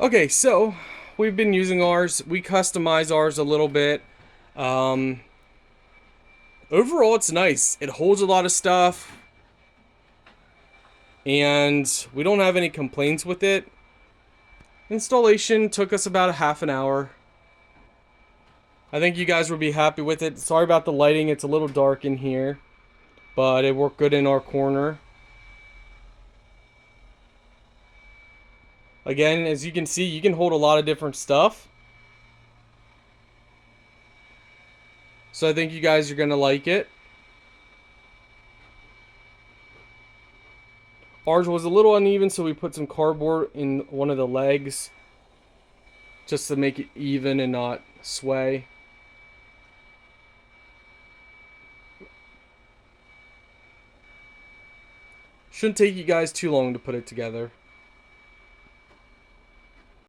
Okay, so we've been using ours. We customize ours a little bit. Um, Overall, it's nice. It holds a lot of stuff, and we don't have any complaints with it. Installation took us about a half an hour. I think you guys will be happy with it. Sorry about the lighting, it's a little dark in here, but it worked good in our corner. Again, as you can see, you can hold a lot of different stuff. So I think you guys are going to like it. Ours was a little uneven, so we put some cardboard in one of the legs just to make it even and not sway. Shouldn't take you guys too long to put it together.